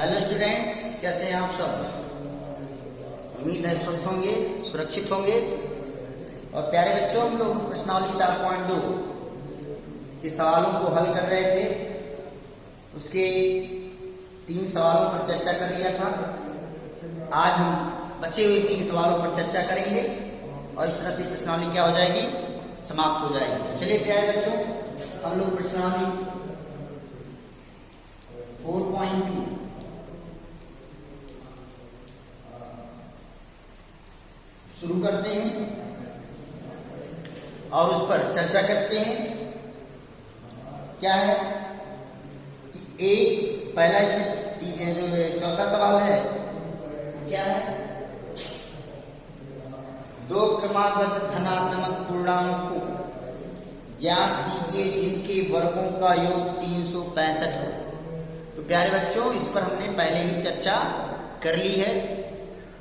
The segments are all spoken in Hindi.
हेलो स्टूडेंट्स, कैसे हैं आप सब। उम्मीद है स्वस्थ होंगे, सुरक्षित होंगे। और प्यारे बच्चों, हम लोग प्रश्नावली 4.2 के सवालों को हल कर रहे थे। उसके 3 सवालों पर चर्चा कर लिया था। आज हम बचे हुए 3 सवालों पर चर्चा करेंगे और इस तरह से प्रश्नावली क्या हो जाएगी, समाप्त हो जाएगी। तो चलिए प्यारे बच्चों, हम लोग प्रश्नावली 4.2 शुरू करते हैं और उस पर चर्चा करते हैं। क्या है कि पहला इसमें जो चौथा सवाल है क्या है, 2 क्रमागत धनात्मक पूर्णांक को ज्ञात कीजिए जिनके वर्गों का योग 365 हो। तो प्यारे बच्चों, इस पर हमने पहले ही चर्चा कर ली है,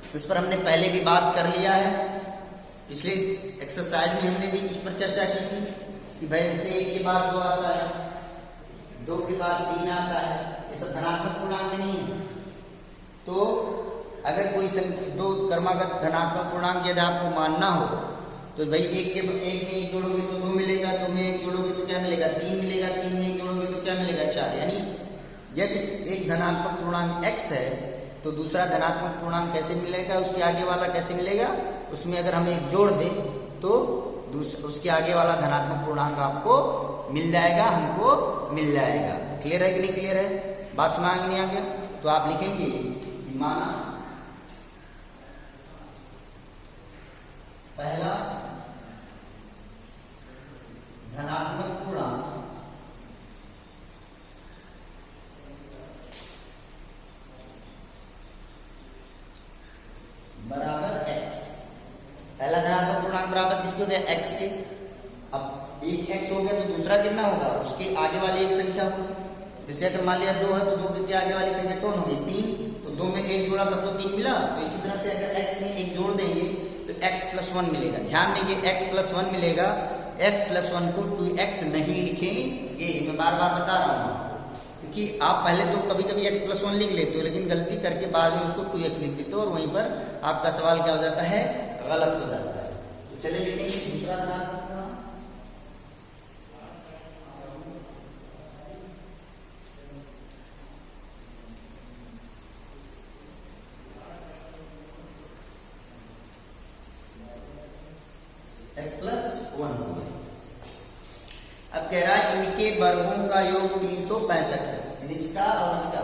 उस पर हमने पहले भी बात कर लिया है। पिछले एक्सरसाइज में हमने भी इस पर चर्चा की थी कि भाई जैसे 1 के बाद 2 आता है, 2 के बाद 3 आता है, ये सब धनात्मक पूर्णांक नहीं है। तो अगर कोई 2 क्रमागत धनात्मक पूर्णांक यदि आपको मानना हो तो भाई 1 में 1 जोड़ोगे तो 2 मिलेगा, 2 में 1 जोड़ोगे तो क्या मिलेगा, 3 मिलेगा, 3 में 1 जोड़ोगे तो क्या मिलेगा, 4। यानी यदि एक धनात्मक पूर्णांक x है तो दूसरा धनात्मक पूर्णांक कैसे मिलेगा, उसके आगे वाला कैसे मिलेगा, उसमें अगर हम 1 जोड़ दें तो उसके आगे वाला धनात्मक पूर्णांक आपको मिल जाएगा, हमको मिल जाएगा। क्लियर है कि नहीं क्लियर है? बात सुना नहीं आ गया तो आप लिखेंगे माना पहला धनात्मक पूर्णांक बराबर x। पहला धनात्मक पूर्णांक बराबर किसके हो गया, x के। अब एक x हो गया तो दूसरा कितना होगा, उसके आगे वाली एक संख्या होगी। जैसे अगर मान लिया 2 है तो 2 के आगे वाली संख्या कौन होगी, 3। तो 2 में 1 जोड़ा तब तो 3 मिला। तो इसी तरह से अगर x में 1 जोड़ देंगे तो x + 1 मिलेगा। ध्यान देंगे x + 1 मिलेगा। x + 1 को 2x नहीं लिखेंगे, मैं बार बार बता रहा हूँ, क्योंकि आप पहले तो कभी कभी x + 1 लिख लेते हो, लेकिन गलती करके बाद में उसको 2x लिख देते हो और वहीं पर आपका सवाल क्या हो जाता है, गलत हो जाता है। तो चलिए लिखेंगे दूसरा धनात्मक पूर्णांक। x + 1 हो गया। अब कह रहा है इनके वर्गों का योग 365 है। इसका और इसका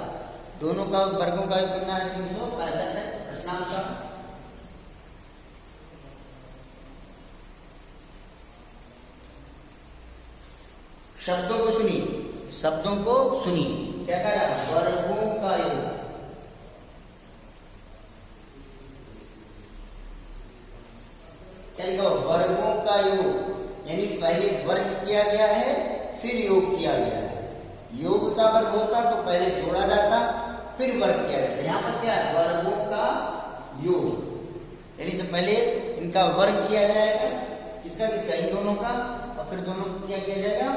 दोनों का वर्गों का योग कितना है, 365 है। प्रश्नानुसार शब्दों को सुनिए, शब्दों को सुनिए। क्या कह रहा है, वर्गों का योग। क्या लिखा, वर्गों का योग, यानी पहले वर्ग किया गया है फिर योग किया गया है। योग का वर्ग होता तो पहले जोड़ा जाता फिर वर्ग किया जाता। यहाँ पर क्या है, वर्गों का योग, यानी से पहले इनका वर्ग किया जाएगा, इसका किसका, इन दोनों का, और फिर दोनों को क्या किया जाएगा,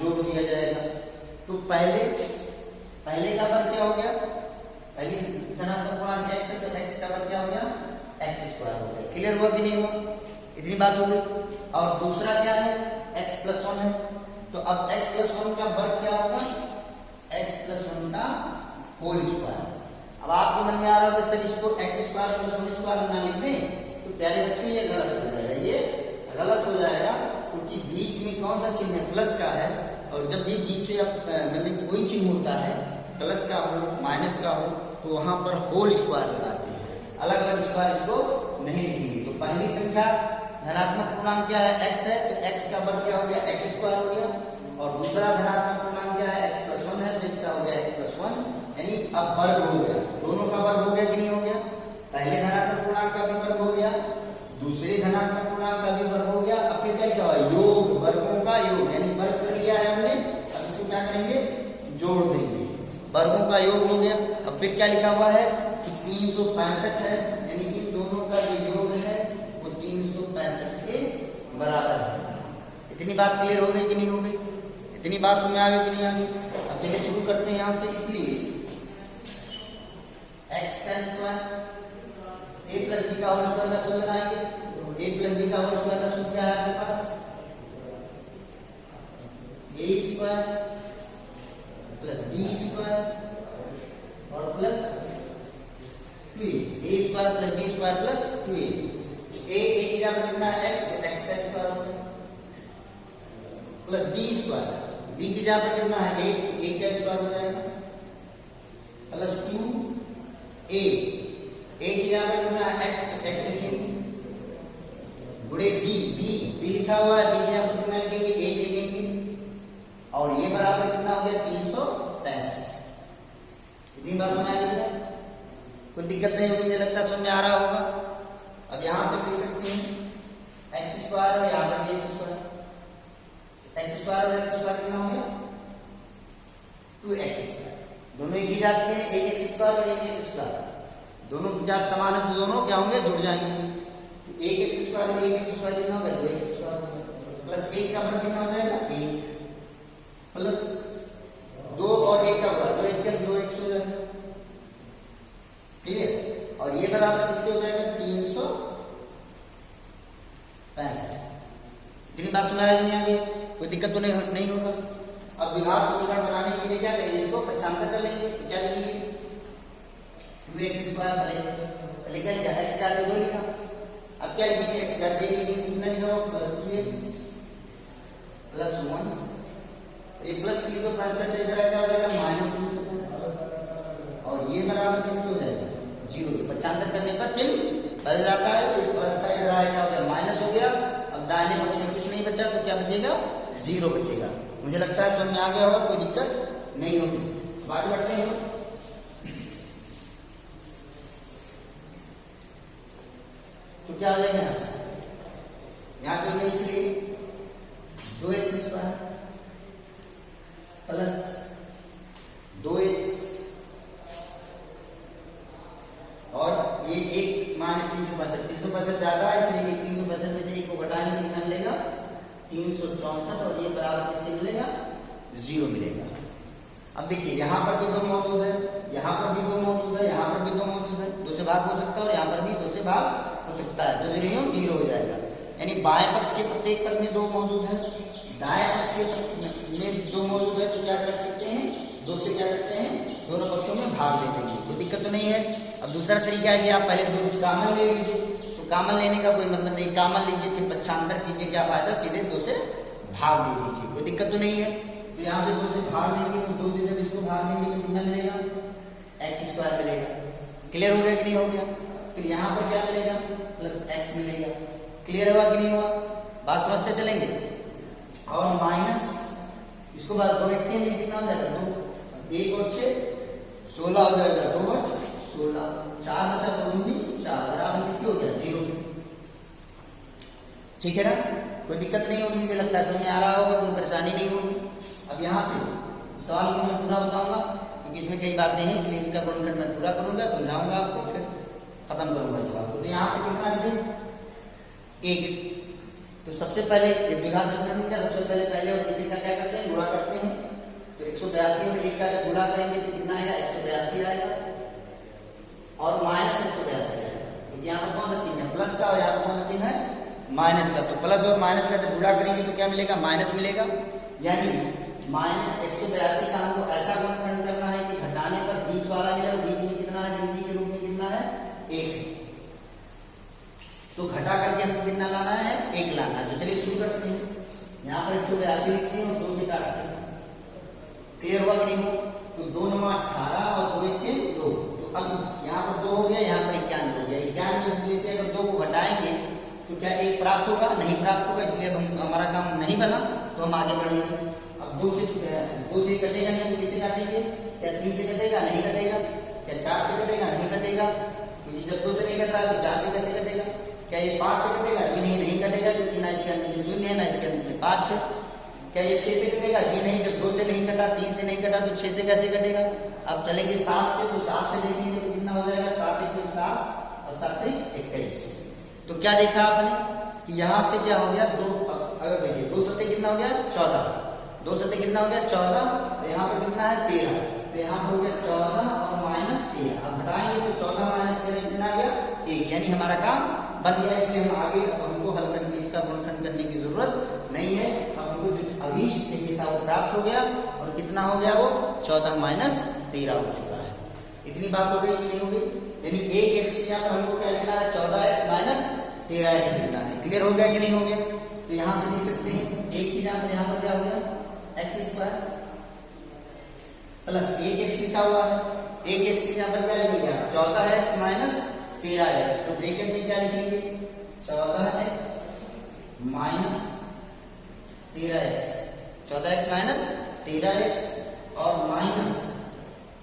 जोड़ दिया जाएगा। तो पहले का वर्ग क्या हो गया, पहले धनात्मक पूर्णांक x है तो x का वर्ग क्या हो गया, x² हो गया। क्लियर हुआ कि नहीं हुआ, इतनी बात हो गई। और दूसरा क्या है, x + 1 है, तो अब x + 1 का वर्ग क्या होगा, x + 1 का होल स्क्वायर। अब आपके मन में आ रहा होगा सर इसको x² + 1² ना लिख दें, तो प्यारे बच्चों ये गलत हो जाएगा, ये गलत हो जाएगा, क्योंकि बीच में कौन सा चिन्ह है, प्लस का है। और जब भी बीच में मतलब कोई चिन्ह होता है, प्लस का हो माइनस का हो, तो वहां पर होल स्क्वायर लगाते हैं, अलग अलग स्क्वायर इसको नहीं लिखेंगे। तो पहली संख्या धनात्मक पूर्णांक क्या है, x है, तो x का वर्ग क्या हो गया, x² हो गया। और दूसरा धनात्मक पूर्णांक क्या है, x + 1 है, तो इसका हो गया x + 1, यानी अब वर्ग हो गया। दोनों का वर्ग हो गया कि नहीं हो गया, पहले धनात्मक पूर्णांक का भी वर्ग हो गया, दूसरे धनात्मक पूर्णांक का भी वर्ग हो गया। अब फिर क्या लिखा हुआ, योग, वर्गों का योग, यानी वर्ग कर लिया है हमने। अब इसको क्या करेंगे, जोड़ देंगे, वर्गों का योग हो गया। अब फिर क्या लिखा हुआ है, 365 है, यानी इन दोनों का जो योग है वो 365 के बराबर है। इतनी बात क्लियर हो गई कि नहीं हो गई, इतनी बात समझ में आ गई कि नहीं आ गई। अब चलिए शुरू करते हैं यहाँ से। इसलिए का स्क्वायर, a प्लस b का होल स्क्वायर का सूत्र लगाएंगे। a प्लस b का होल स्क्वायर का सूत्र क्या है आपके पास? a square plus b square और plus 2a, a square plus b square plus 2a। a की जगह लिखना है x, तो x का स्क्वायर हो गया, प्लस b स्क्वायर, b की जगह पर लिखना है a का स्क्वायर हो जाएगा, प्लस 2a, a की जगह पर लिखना है x, तो x लिखेंगे, गुणे b लिखा हुआ है, b की जगह पर कितना लिखेंगे? 1 लिखेंगे, और ये बराबर कितना हो गया? 365। इतनी बात समझ आ गई? कोई दिक्कत नहीं होगी, मुझे लगता है समझ में आ रहा होगा। अब यहां से लिख सकते हैं एक्स स्क्वायर और यहां पर भी एक्स स्क्वायर, एक्स स्क्वायर और एक्स स्क्वायर कितना हो गया? 2x square. दोनों एक ही जात के हैं, एक एक्स स्क्वायर और एक एक्स स्क्वायर, दोनों जात समान है तो दोनों क्या होंगे? जुड़ जाएंगे। एक एक्स स्क्वायर और एक एक्स स्क्वायर कितना हो गया? 2x स्क्वायर प्लस 1 का बराबर कितना हो जाएगा? 1 प्लस 2 और 1 का बराबर 2 2x हो जाएगा। क्लियर? और ये बराबर किसके हो जाएगा? 365। इतनी बात सुना है नहीं आगे? कोई दिक्कत तो नहीं होगा। अब विभाग समीकरण बनाने के लिए क्या करेंगे? इसको पक्षांतर कर लेंगे। क्या लिखेंगे? 2x स्क्वायर पहले क्या लिखा? x का 2 लिखा। अब क्या लिखेंगे? x का 3 लिखेंगे, कितना लिखा होगा? प्लस 2x प्लस 1, ये प्लस 365 इधर क्या हो जाएगा? माइनस 365, और ये बराबर किसके हो जाएगा? 0। पक्षांतर करने पर चिन्ह बदल जाता है, तो प्लस का इधर आएगा हो गया माइनस हो गया। अब दाहिने पक्ष में कुछ नहीं बचा तो क्या बचेगा? 0 बचेगा। मुझे लगता है समझ में आ गया होगा, कोई दिक्कत नहीं होगी। आगे बढ़ते हैं। तो क्या हो जाएगा? यहां से इसलिए 2x स्क्वायर प्लस 2x और ये 1 माइनस 365 ज्यादा है, इसलिए 365 में से 1 को घटाएंगे, कितना मिलेगा? 364, और ये बराबर किसके मिलेगा? 0 मिलेगा। अब देखिए यहां पर भी 2 मौजूद है, यहां पर भी 2 मौजूद है, यहां पर भी 2 मौजूद है, 2 से भाग हो सकता है और यहां पर भी 2 से भाग हो सकता है, तो 0 हो जाएगा। यानी बाएं पक्ष के प्रत्येक पद में 2 मौजूद है, दाएं पक्ष के में 2 मौजूद है, तो क्या कर सकते हैं? 2 से क्या करते हैं? दोनों पक्षों में भाग ले देंगे, कोई दिक्कत तो नहीं है। अब दूसरा तरीका है कि आप पहले 2 से कॉमन ले लीजिए, तो कॉमन लेने का कोई मतलब नहीं, कॉमन लीजिए फिर पक्षांतर कीजिए, क्या फायदा? सीधे 2 से भाग ले लीजिए, कोई दिक्कत तो नहीं है। तो यहाँ से 2 से भाग लेंगे, तो 2 से जब इसको भाग लेंगे तो कितना मिलेगा? x स्क्वायर मिलेगा। क्लियर हो गया कि नहीं हो गया? फिर यहाँ पर क्या मिलेगा? प्लस x मिलेगा। क्लियर हुआ कि नहीं हुआ? बात समझते चलेंगे। और माइनस इसको बाद 2 में कितना हो जाएगा? 2, 1 और 6 16 हो जाएगा, 2 और 16, 4 बचा, 2 दूनी 4, बराबर किसकी हो गया? 0। ठीक है ना? कोई दिक्कत नहीं होगी, मुझे लगता है समझ में आ रहा होगा, कोई परेशानी नहीं होगी। अब यहाँ से सवाल को मैं पूरा बताऊंगा, क्योंकि इसमें कई बातें हैं, इसलिए इसका कंटेंट मैं पूरा करूंगा, समझाऊंगा आपको, फिर खत्म करूंगा इस बात को। तो यहाँ पे कितना है? 1। तो सबसे पहले द्विघात समीकरण में क्या सबसे पहले और तीसरे का क्या करते हैं? गुणा करते हैं। तो 182 में 1 का जब गुणा करेंगे तो कितना आएगा? 182 आएगा, और माइनस 182 आएगा, क्योंकि यहाँ पर कौन सा चिन्ह है? प्लस का, और यहाँ पर कौन सा चिन्ह है? माइनस का। तो प्लस और माइनस का जब गुणा करेंगे तो क्या मिलेगा? माइनस मिलेगा। यानी माइनस 182 का हमको ऐसा गुणनखंड करना है कि घटाने पर बीच वाला मिले, बीच में कितना है? गिनती के रूप में कितना है? 1। तो घटा करके हमको कितना लाना है? 1 लाना है। तो चलिए शुरू करते हैं। यहाँ पर 182 लिखते हैं और 2 से काटते हैं। क्लियर हुआ कि नहीं हुआ? तो 2 9 18 और 2 1 2। तो अब यहाँ पर 2 हो गया, यहाँ पर 91 हो गया। 91 से अगर 2 को घटाएंगे तो क्या 1 प्राप्त होगा? नहीं प्राप्त होगा, इसलिए हमारा काम नहीं बना, तो हम आगे बढ़ेंगे। अब 2 से कटेगा नहीं, तो किसे काटेंगे? क्या 3 से कटेगा? नहीं कटेगा। क्या 4 से कटेगा? नहीं कटेगा, क्योंकि जब 2 से नहीं कट रहा तो 4 से कैसे कटेगा? क्या ये 5 से कटेगा? जी नहीं कटेगा, क्योंकि ना इसके अंदर 0 है ना इसके अंदर 5 है। क्या ये 6 से कटेगा? जी नहीं, जब 2 से नहीं कटा, 3 से नहीं कटा, तो 6 से कैसे कटेगा? अब चलेंगे 7 से, तो 7 से देखेंगे तो कितना हो जाएगा? 7 1 7 और 7 3 21। तो क्या देखा आपने कि यहां से क्या हो गया? 2, अगर देखिए 2 सत्ते कितना हो गया? 14, 2 सत्ते कितना हो गया? 14, तो यहाँ पर कितना है? 13, तो यहाँ पर हो गया 14 और माइनस 13। अब घटाएंगे तो 14 यानी हमारा काम बन गया, इसलिए हम आगे अब हमको हल करने इसका गुणनखंड करने की जरूरत नहीं है। अब हमको जो अभीष्ट चाहिए था वो प्राप्त हो गया, और कितना हो गया वो 14 माइनस 13 हो चुका है। इतनी बात हो गई कि नहीं हो गई? यानी एक एक्स यहाँ पर हमको क्या लिखना है, 14x माइनस 13x लिखना है। क्लियर हो गया कि नहीं हो गया? तो यहाँ से लिख सकते हैं एक की जगह यहाँ पर क्या हो गया एक्स स्क्वायर प्लस एक एक्स लिखा हुआ है, एक एक्स की जगह पर क्या लिखेगा 14x माइनस 13x। तो ब्रैकेट में क्या लिखेंगे 14x minus 13x, 14x minus 13x और माइनस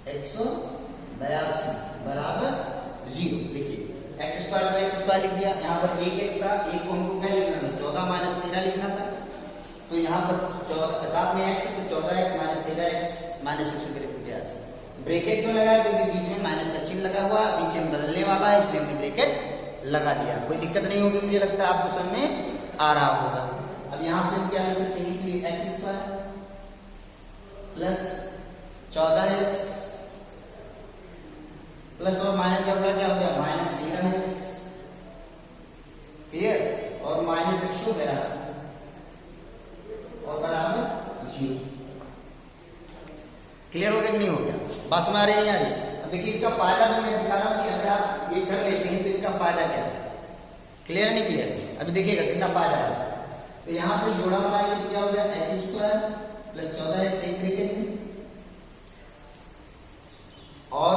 182 बराबर 0। देखिए एक्स स्क्वायर का एक्स स्क्वायर लिख दिया, यहाँ पर एक एक्स था, एक को हमको क्या लिखना था 14 माइनस 13 लिखना था। तो यहाँ पर 14 साथ में एक्स तो 14x minus 13x minus 182। Bracket क्यों लगाया? क्योंकि बीच में माइनस का चिन्ह लगा हुआ, बीच में बदलने वाला है, इसलिए हमने ब्रैकेट लगा दिया। कोई दिक्कत नहीं होगी, मुझे लगता है आपको समझ में आ रहा होगा। अब यहाँ से हम क्या लिख सकते हैं, इसलिए x square plus 14x plus और माइनस का बड़ा क्या हो गया माइनस 13x, क्लियर, और माइनस 182 और बराबर 0। क्लियर हो गया कि नहीं हो गया? बात समझ आ रही नहीं आ रही? अब देखिए इसका फायदा जो मैं दिखा रहा हूं कि अगर आप ये कर लेते हैं तो इसका फायदा क्या है, क्लियर नहीं क्लियर? अभी देखिएगा कितना फायदा है। तो यहां से जोड़ा बनाएंगे तो क्या हो गया एक्स स्क्वायर प्लस 14x एक ब्रैकेट में, और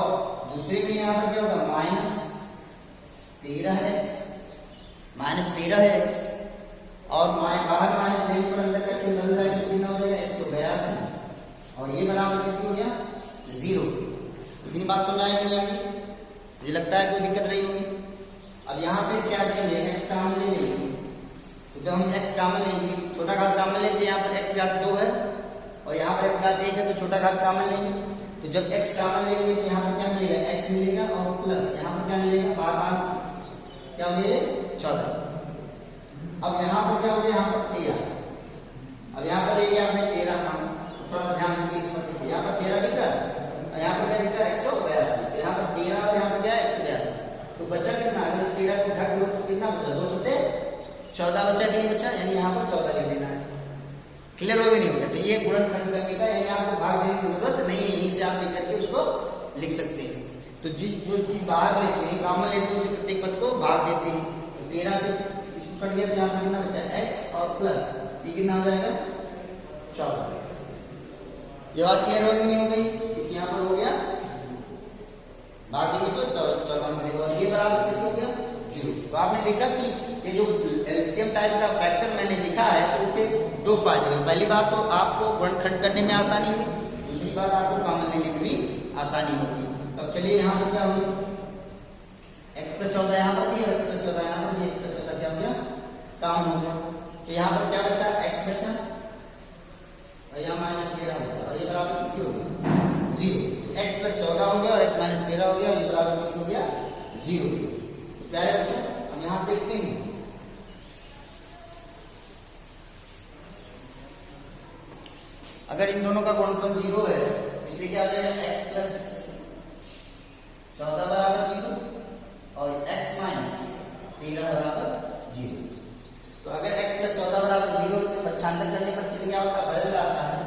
दूसरे में यहां पर क्या होगा माइनस 13x और बाहर माइनस लेने पर अंदर का चिन्ह बदल जाएगा तो कितना हो जाएगा 182, और ये बराबर किसको हो गया 0। इतनी बात समझ आएगी नहीं आएगी? मुझे लगता है कोई दिक्कत नहीं होगी। अब यहां से क्या करेंगे x कॉमन ले लेंगे, तो जब हम x कॉमन लेंगे छोटा घात कॉमन लेते हैं, यहाँ पर x घात 2 है और यहाँ पर x घात 1 है, तो छोटा घात कॉमन लेंगे। तो जब x कॉमन लेंगे तो यहाँ पर क्या मिलेगा x मिलेगा और प्लस यहाँ पर क्या मिलेगा बार क्या मिलेगा 14। अब यहाँ पर क्या हो गया यहाँ पर 13, अब यहाँ पर लेंगे आपने 13 नाम, थोड़ा सा ध्यान दीजिए इस पर। यहाँ पर 13 लिख रहा है और यहाँ पर क्या लिख रहा है 182, तो यहाँ पर 13 और यहाँ पर क्या है 182। तो बचा कितना, अगर इस 13 को ढक दो तो कितना बचा 2 से 14 बचा कि नहीं बचा, यानी यहाँ पर 14 लिख देना है। क्लियर हो गया नहीं हो गया? तो ये गुणनखंड करने का, यानी आपको भाग देने की जरूरत नहीं है, यहीं से आप लिख करके उसको लिख सकते हैं। तो जो चीज बाहर लेते हैं कॉमन लेते हैं उसी प्रत्येक पद को भाग देते हैं। तो 13 से इसको कट गया तो यहाँ पर कितना बचा x और प्लस ये कितना हो जाएगा 14। ये बात क्लियर हो गई नहीं हो गई? क्योंकि यहाँ पर हो गया भाग देंगे तो 14 मिलेगा, ये बराबर किसको हो गया 0। तो आपने देखा कि ये जो एलसीएम टाइप का फैक्टर मैंने लिखा है तो उसके दो फायदे हैं। पहली बात तो आपको गुणनखंड करने में आसानी हुई, दूसरी बात आपको कॉमन लेने में भी आसानी होगी। अब चलिए यहाँ पर क्या होगा x प्लस 14 यहाँ पर भी, x प्लस 14 यहाँ पर भी, x प्लस 14 क्या हो गया कॉमन हो गया। तो यहाँ पर क्या बचा x बचा और यहाँ माइनस 13 बचा, और ये बराबर किसकी हो गया 0। x प्लस 14 हो गया और x माइनस 13 हो गया, और ये बराबर किसकी हो गया 0। क्या है बच्चों? हम यहाँ से देखते हैं अगर इन दोनों का गुणनफल 0 है इसलिए क्या हो जाएगा x प्लस 14 बराबर 0 और x माइनस 13 बराबर 0। तो अगर x प्लस 14 बराबर 0 तो पक्षांतर करने पर चिन्ह क्या होगा बदल जाता है।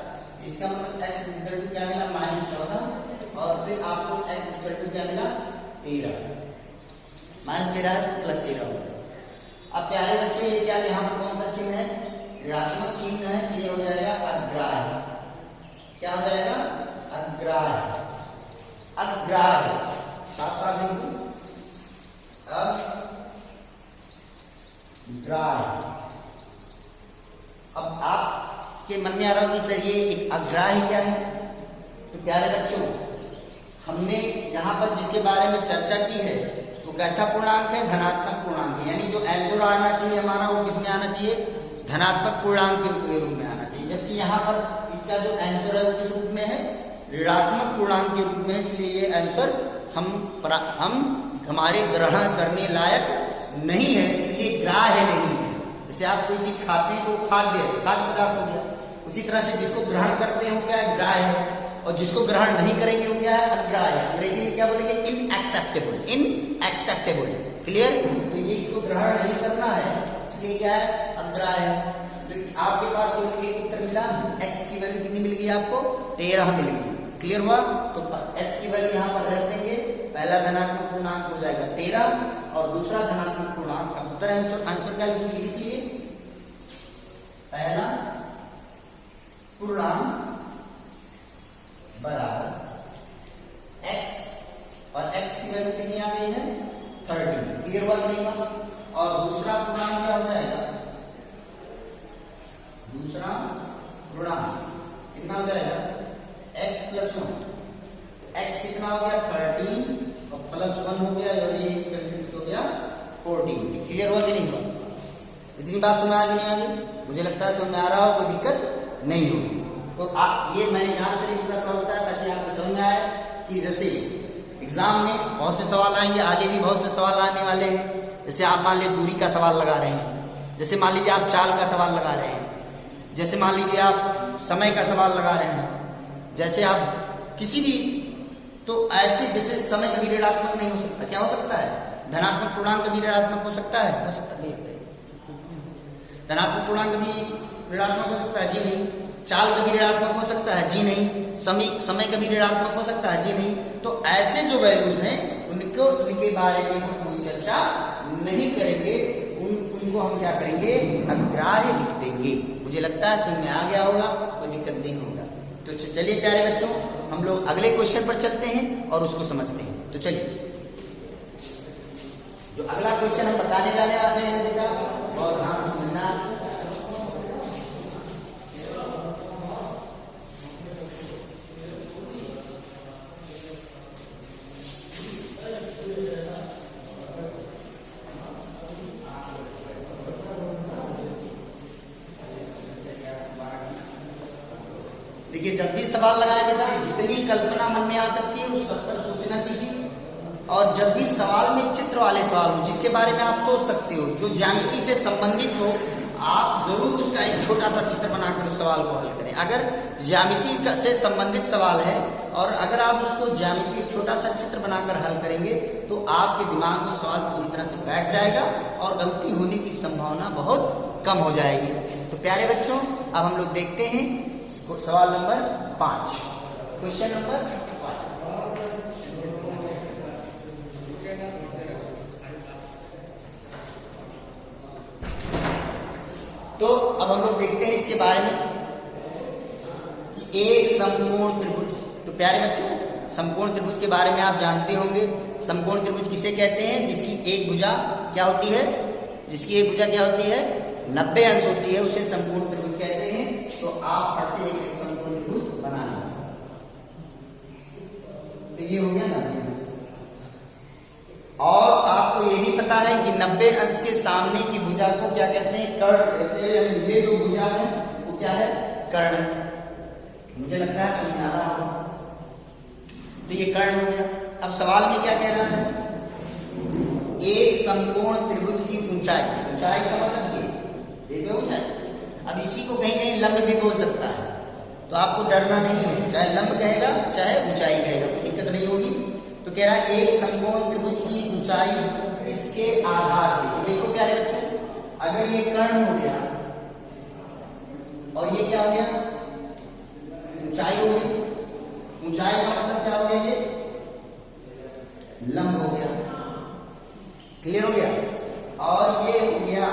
इसका मतलब x इक्वल टू क्या मिला माइनस 14 और फिर आपको x इक्वल टू क्या मिला 13, माइनस 13 है प्लस 13 हो गया। अब प्यारे बच्चों ये क्या यहाँ पर कौन सा चिन्ह है ऋणात्मक चिन्ह है, ये हो जाएगा अग्राह्य। क्या हो जाएगा अग्राह्य, अग्राह्य साफ साफ लिखो अग्राह्य। अब आपके मन में आ रहा हो कि सर ये एक अग्राह्य क्या है? तो प्यारे बच्चों हमने यहाँ पर जिसके बारे में चर्चा की है वो कैसा पूर्णांक है धनात्मक पूर्णांक, यानी जो आंसर आना चाहिए हमारा वो किसमें आना चाहिए धनात्मक पूर्णांक के रूप में आना चाहिए। जबकि यहाँ पर इसका जो आंसर है वो किस रूप में है ऋणात्मक पूर्णांक के रूप में, इसलिए ये आंसर हम हमारे ग्रहण करने लायक नहीं है, इसलिए ग्राह्य नहीं है। जैसे आप कोई चीज खाते हैं तो खाद्य पदार्थ हो गया, उसी तरह से जिसको ग्रहण करते हैं वो क्या है ग्राह्य है, और जिसको ग्रहण नहीं करेंगे वो क्या है अग्राह्य। अंग्रेजी में क्या बोलेंगे इनएक्सेप्टेबल, इनएक्सेप्टेबल। क्लियर? तो ये इसको ग्रहण नहीं करना है, इसलिए क्या है, अग्राह्य है। तो आपके पास एक उत्तर मिला, x की वैल्यू कितनी मिल गई आपको, 13 मिल गई। क्लियर हुआ? तो x की वैल्यू यहाँ पर रख देंगे, पहला धनात्मक पूर्णांक हो जाएगा 13 और दूसरा धनात्मक पूर्णांक। अब उत्तर आंसर क्या लिखेंगे, इसलिए पहला पूर्णांक बराबर x और x की वैल्यू कितनी आ गई है, 30। क्लियर हुआ कि नहीं हुआ? और दूसरा पूर्णांक क्या हो जाएगा, दूसरा पूर्णांक कितना हो जाएगा, x प्लस 1। x कितना हो गया, 13 और प्लस 1 हो गया, और ये हो गया 14। क्लियर हुआ कि नहीं हुआ? इतनी बात समझ आ गई नहीं आ गई? मुझे लगता है समझ में आ रहा हो, कोई दिक्कत नहीं होगी। तो आप ये मैंने यहाँ से पूरा सवाल बताया ताकि आपको समझ में आए कि जैसे एग्जाम में बहुत से सवाल आएंगे, आगे भी बहुत से सवाल आने वाले हैं। जैसे आप मान लीजिए दूरी का सवाल लगा रहे हैं, जैसे मान लीजिए आप चाल का सवाल लगा रहे हैं, जैसे मान लीजिए आप समय का सवाल लगा रहे हैं, जैसे आप किसी भी, तो ऐसे जैसे समय कभी ऋणात्मक नहीं हो सकता, क्या हो सकता है, धनात्मक पूर्णांक कभी ऋणात्मक हो सकता है, हो सकता नहीं? धनात्मक पूर्णांक भी ऋणात्मक हो सकता है, जी नहीं। चाल कभी ऋणात्मक हो सकता है, जी नहीं। समय कभी ऋणात्मक हो सकता है, जी नहीं। तो ऐसे जो वैल्यूज हैं उनके बारे में हम कोई चर्चा नहीं करेंगे, उनको हम क्या करेंगे, अग्राह्य लिख देंगे। मुझे लगता है समझ में आ गया होगा, कोई दिक्कत नहीं होगा। तो चलिए प्यारे बच्चों, हम लोग अगले क्वेश्चन पर चलते हैं और उसको समझते हैं। तो चलिए, जो अगला क्वेश्चन हम बताने जाने वाले हैं बेटा, बहुत ध्यान से समझना। देखिए, जब भी सवाल लगाए बेटा, जितनी कल्पना मन में आ सकती है उस सब पर सोचना चाहिए। और जब भी सवाल में चित्र वाले सवाल हो, जिसके बारे में आप सोच सकते हो, जो ज्यामिति से संबंधित हो, आप जरूर उसका एक छोटा सा चित्र बनाकर उस सवाल को हल करें। अगर ज्यामिति से संबंधित सवाल है और अगर आप उसको ज्यामिति एक छोटा सा चित्र बनाकर हल करेंगे तो आपके दिमाग में सवाल पूरी तरह से बैठ जाएगा और गलती होने की संभावना बहुत कम हो जाएगी। तो प्यारे बच्चों, अब हम लोग देखते हैं सवाल नंबर 5, क्वेश्चन नंबर 5। तो अब हम लोग देखते हैं इसके बारे में कि एक समकोण त्रिभुज। तो प्यारे बच्चों, समकोण त्रिभुज के बारे में आप जानते होंगे। समकोण त्रिभुज किसे कहते हैं, जिसकी एक भुजा क्या होती है, जिसकी एक भुजा क्या होती है, 90 अंश होती है, उसे समकोण त्रिभुज कहते हैं। तो आप फट से एक समकोण त्रिभुज बना लें। तो ये हो गया 90 अंश। और आपको ये भी पता है कि 90 अंश के सामने की भुजा को क्या कहते हैं, कर्ण कहते हैं। ये जो भुजा है वो क्या है, कर्ण। मुझे लगता है समझ आ रहा होगा। तो ये कर्ण हो गया। अब सवाल में क्या कह रहा है, एक समकोण त्रिभुज की ऊंचाई, ऊंचाई का मतलब ये ऊंचाई। अब इसी को कहीं कहीं लंब भी बोल सकता है, तो आपको डरना नहीं है, चाहे लंब कहेगा चाहे ऊंचाई कहेगा, कोई दिक्कत नहीं होगी। तो कह रहा है एक समकोण त्रिभुज की ऊंचाई इसके आधार से। तो देखो प्यारे बच्चों, अगर ये कर्ण हो गया और ये क्या हो गया, ऊंचाई हो गई। ऊंचाई का मतलब क्या हो गया, ये लंब हो गया। क्लियर हो गया? और ये हो गया,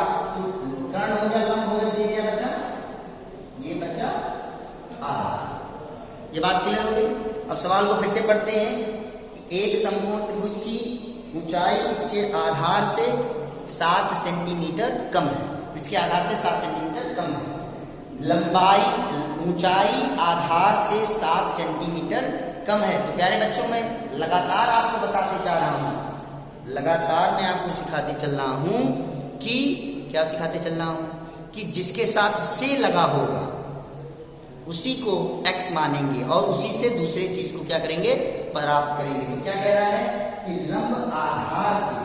कर्ण हो गया, लंब हो गया, ये क्या बचा, ये बचा आधार। ये बात क्लियर हो गई। अब सवाल को फिर से पढ़ते हैं कि एक समकोण त्रिभुज की ऊंचाई इसके आधार से 7 सेंटीमीटर कम है। इसके आधार से 7 सेंटीमीटर कम है। लंबाई, ऊंचाई आधार से 7 सेंटीमीटर कम है। तो प्यारे बच्चों, मैं लगातार आपको बताते जा रहा हूं, लगातार मैं आपको सिखाते चल रहा हूं कि क्या सिखाते चल रहा हूं कि जिसके साथ से लगा होगा उसी को x मानेंगे और उसी से दूसरे चीज को क्या करेंगे, प्राप्त करेंगे। तो क्या कह रहा है कि लंब आधार से,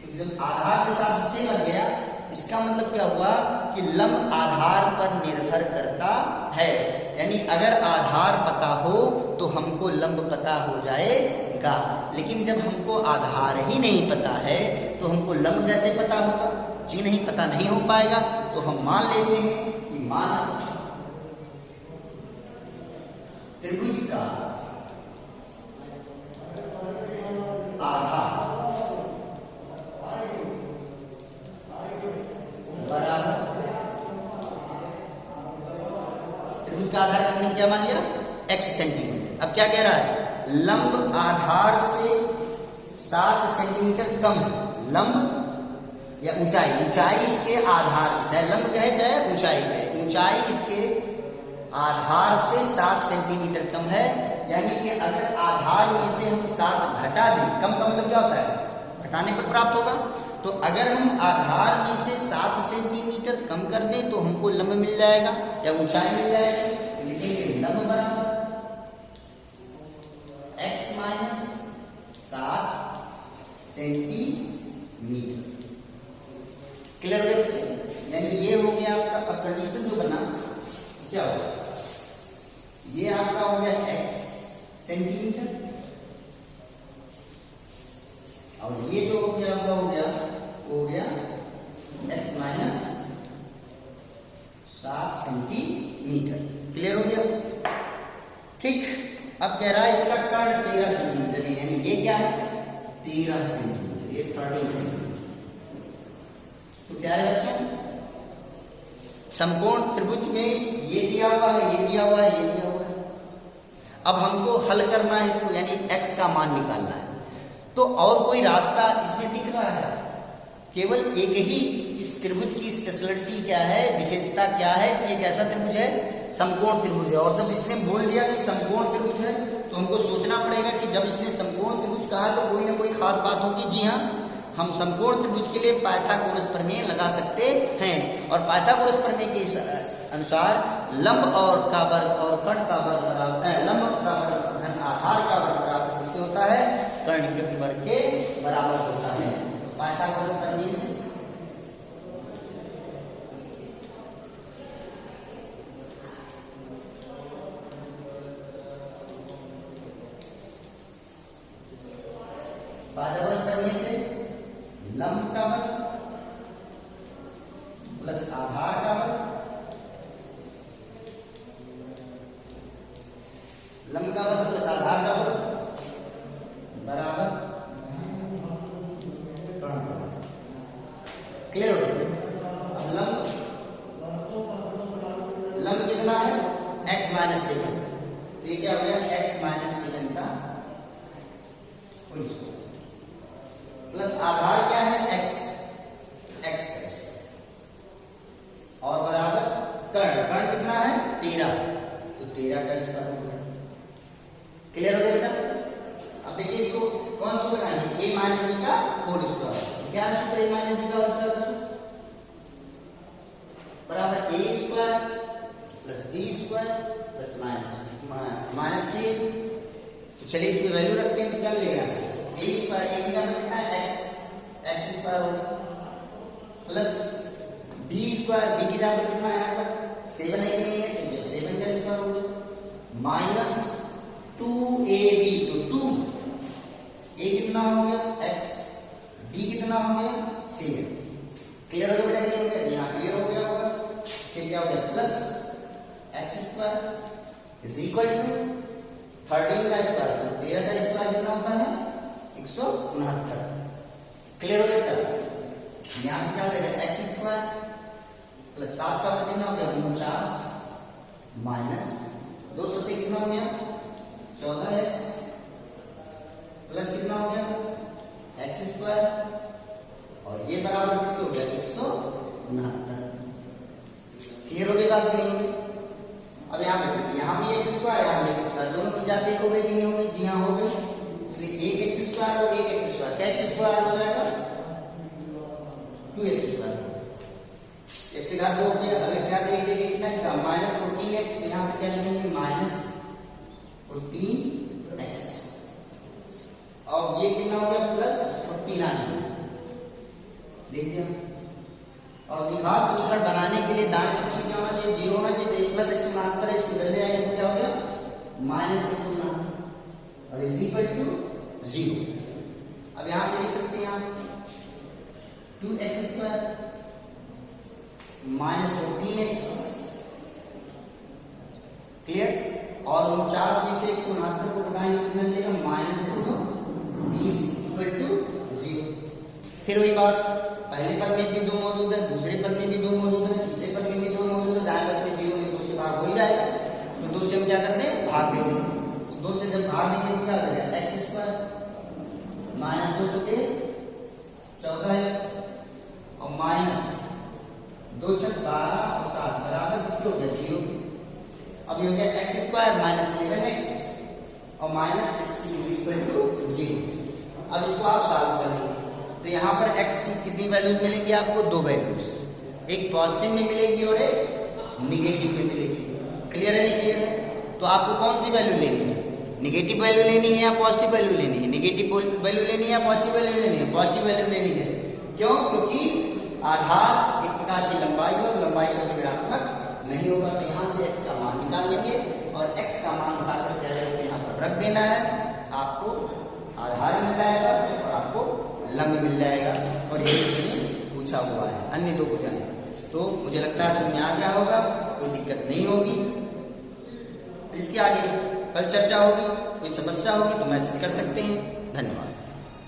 तो जब आधार के साथ से लग गया, इसका मतलब क्या हुआ कि लंब आधार पर निर्भर करता है। यानी अगर आधार पता हो तो हमको लंब पता हो जाएगा। लेकिन जब हमको आधार ही नहीं पता है तो हमको लंब कैसे पता होगा? जी नहीं, पता नहीं हो पाएगा। तो हम मान लेते हैं कि मान त्रिभुज का आधार बराबर, त्रिभुज का आधार हमने क्या मान लिया? x centimetre. अब क्या कह रहा है? लंब आधार से 7 सेंटीमीटर कम है। लंब या ऊंचाई, ऊंचाई इसके आधार से, चाहे लंब कहे चाहे ऊंचाई कहे, ऊंचाई इसके आधार से 7 सेंटीमीटर कम है। यानी कि अगर आधार में से हम 7 घटा दें, कम का मतलब क्या होता है? घटाने पर प्राप्त होगा। तो अगर हम आधार में से 7 सेंटीमीटर कम कर दें तो हमको लंब मिल जाएगा या ऊंचाई मिल जाएगी। लिखेंगे लंब बराबर x माइनस 7 सेंटीमीटर। क्लियर हो गया बच्चे? यानी ये हो गया आपका, अब कंडीशन जो बना क्या होगा? ये आपका हो गया x सेंटीमीटर और ये जो हो गया आपका हो गया x माइनस 7 सेंटीमीटर। क्लियर हो गया? ठीक। अब कह रहा है इसका कर्ण 13 सेंटीमीटर है। यानी ये क्या है? 13 सेंटीमीटर, ये 13 सेंटीमीटर। तो प्यारे बच्चों, समकोण त्रिभुज में ये दिया हुआ है, ये दिया हुआ है, ये दिया हुआ है। अब हमको हल करना है इसको, यानी x का मान निकालना है। तो और कोई रास्ता इसमें दिख रहा है? केवल एक ही इस त्रिभुज की स्पेशलिटी क्या है, विशेषता क्या है कि एक ऐसा त्रिभुज है, समकोण त्रिभुज है। और जब इसने बोल दिया कि समकोण त्रिभुज है तो हमको सोचना पड़ेगा कि जब इसने समकोण त्रिभुज कहा तो कोई ना कोई खास बात होगी। जी हाँ, हम समकोण त्रिभुज के लिए पाइथागोरस प्रमेय लगा सकते हैं। और पाइथागोरस प्रमेय के अनुसार लंब और का वर्ग और कर्ण का वर्ग बराबर, लंब का वर्ग धन आधार का वर्ग बराबर किसके होता है? कर्ण के वर्ग के बराबर होता है। पाइथागोरस प्रमेय से पाइथागोरस प्रमेय से लंब का वर्ग प्लस आधार का वर्ग, लंब का वर्ग प्लस आधार का वर्ग बराबर। क्लियर हो गया? अब लंब कितना है? x minus 7। तो ये क्या हो गया? x माइनस 7 का प्लस आधार क्या है? x और बराबर कर्ण। कर्ण कितना है? 13। तो 13 का स्क्वायर हो गया। क्लियर हो गया बेटा? अब देखिए इसको कौन सा लगाएंगे? a माइनस b का होल स्क्वायर। क्या सूत्र? a माइनस b का होल स्क्वायर बराबर a square plus b square plus minus 3। तो चलिए इसमें वैल्यू रखते हैं तो क्या मिलेगा? a स्क्वायर, a की जगह कितना है? x स्क्वायर होगा प्लस b स्क्वायर, b की जगह कितना है यहाँ पर? 7 है कि नहीं है? तो 7 का स्क्वायर होगा माइनस 2ab। तो 2 a कितना हो गया? x, b कितना हो गया? 7। क्लियर हो गया बेटा? नहीं हो गया? यहाँ क्लियर हो गया होगा। फिर क्या हो गया? Plus x square is equal to 13 का स्क्वायर। 13 का स्क्वायर कितना होता है? 169। क्लियर हो गया? यहां से क्या हो जाएगा? x स्क्वायर प्लस 7 का कितना हो गया? 49 माइनस 2 सौ कितना हो गया? 14x प्लस कितना हो गया? x स्क्वायर और ये बराबर किसके हो गया? 169। क्लियर हो गई बात की नहीं? अब यहाँ भी x स्क्वायर, यहाँ भी x स्क्वायर, दोनों की जाते हो गई कि नहीं हो गई? जी हाँ हो गई। इसलिए एक x स्क्वायर और एक x स्क्वायर, क्या x स्क्वायर हो जाएगा? 2x square. x से घात 2 हो गया। अब इससे आगे एक कितना था? Minus 14x। यहाँ पे क्या लिखेंगे? Minus 14x। और ये कितना हो गया? प्लस 49 लिख दिया। और विभाग समीकरण बनाने के लिए दाएं पक्ष में क्या होना चाहिए? 0 होना चाहिए। प्लस 169 इसको बदल दिया, क्या हो गया? माइनस एक्स होना और इज इक्वल टू 0। अब यहां से लिख सकते हैं आप 2x² माइनस 14x, क्लियर। और 49 में से 169 को घटाएंगे कितना मिलेगा, माइनस 120 इक्वल टू 0। फिर वही बात, पहले पद में भी 2 मौजूद है, दूसरे पद में भी 2 मौजूद है, तीसरे पद में भी 2 मौजूद है, दाएं पक्ष में 0 में 2 से भाग हो ही जाएगा, तो 2 से हम क्या करते हैं, भाग देते हैं। तो 2 से जब भाग देंगे तो क्या हो जाएगा, x² माइनस 2 से 14x और माइनस 2 छक 12 और 7 बराबर किसके हो गया, 0। अब ये हो गया x² माइनस 7x और माइनस 16 इक्वल टू 0। अब इसको आप सॉल्व कर लेंगे तो यहाँ पर x की कितनी वैल्यूज मिलेंगी आपको, 2 वैल्यूज, एक पॉजिटिव में मिलेगी और एक निगेटिव में मिलेगी। क्लियर है, नहीं क्लियर है? तो आपको कौन सी वैल्यू लेनी है, निगेटिव वैल्यू लेनी है या पॉजिटिव वैल्यू लेनी है, निगेटिव वैल्यू लेनी है या पॉजिटिव वैल्यू लेनी है, पॉजिटिव वैल्यू लेनी है। क्यों, क्योंकि आधार एक प्रकार की लंबाई है और लंबाई का ऋणात्मक नहीं होगा, तो यहाँ से x का मान निकाल लेंगे और x का मान उठाकर क्या है यहाँ पर रख देना है, आपको आधार मिल जाएगा और आपको लंब मिल जाएगा। और ये इसमें पूछा हुआ है, अन्य 2 पूछा है। तो मुझे लगता है समझ में आ गया होगा, कोई दिक्कत नहीं होगी। इसके आगे कल चर्चा होगी, कोई समस्या होगी तो मैसेज कर सकते हैं। धन्यवाद।